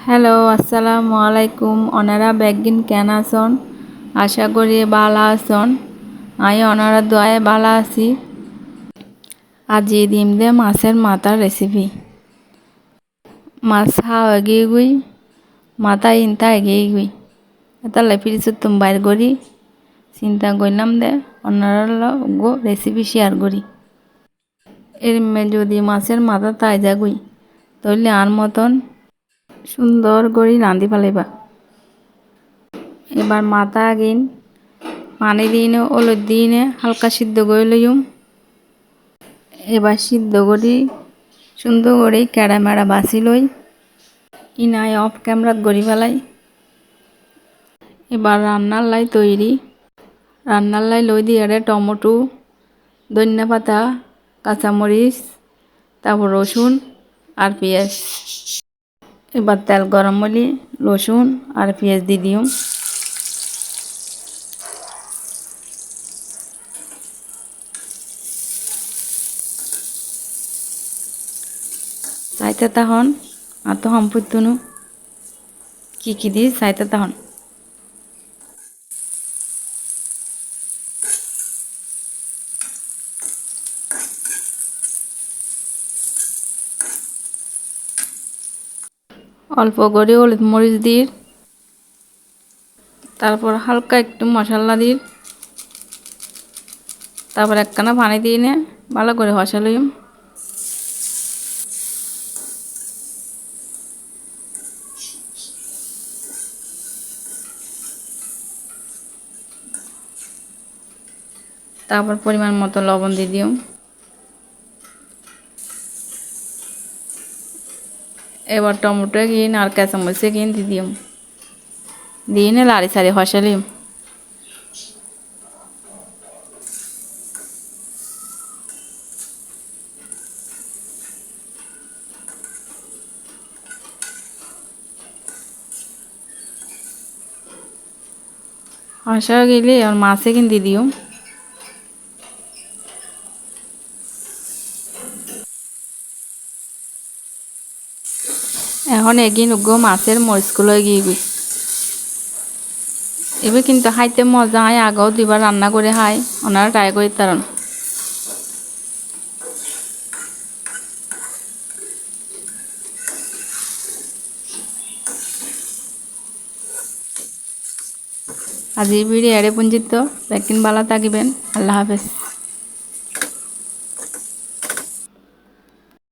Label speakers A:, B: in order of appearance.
A: Hello, আসসালামু আলাইকুম। ওনারা ব্যাগিন কেন আসন? আশা করি ভালো আছেন। আমি ওনারা দোয়ায় ভালো আছি। আজি দিম দে মাছের মাথার রেসিপি। মাছ হাও এগিয়ে গুই, মাথা ইনতা এগিয়ে গুই। এটা লেপিরিছো তুম বাইর করি চিন্তা করলাম দে ওনারা গো রেসিপি শেয়ার করি। এর যদি মাছের মাথা তাই যাগুই তাহলে আর মতন সুন্দর করে রাঁধি ফেলাইবা। এবার মাথা আগিন পানি দিনে হলুদ দিনে হালকা সিদ্ধ করে লইম। এবার সিদ্ধ করি সুন্দর করে কেড়া মেড়া বাছি লই ইনাই অফ ক্যামেরাত গড়ি ফেলাই। এবার রান্নার লাই তৈরি। রান্নার লাই লই দিয়ে টমেটো, ধনিয়া পাতা, কাঁচামরিচ, তারপর রসুন আর পেঁয়াজ। এবার তেল গরম হলে রসুন আর পেঁয়াজ দিয়ে দিও। চাইতে তখন আর তো সম্পূর্ণ কি দিই চাইতে তখন অল্প করে হলুদ মরিচ দিই, তারপর হালকা একটু মশলা দিই, তারপর একখানা পানি দিয়ে নে ভালো করে হসা লইম। তারপর পরিমাণ মতো লবণ দিয়ে দিও। এবার টমেটো কিন আর কাঁচামরিচ কিন দিয়ে দিও, দিয়ে নে লাড়ি সারি হসালিম। হসা গেলে আর মাছে কিন দিয়ে দিও। এখন এগিয়ে নুগো মাছের মরিচগুলো এগিয়ে গই। এবার কিন্তু খাইতে মজা হয়, আগেও দুবার রান্না করে খাই, ওনারা ট্রাই করি তারন। আজ এই ভিডিও এড়ে পুঞ্জিত, একদিন ভালো থাকবেন। আল্লাহ হাফেজ।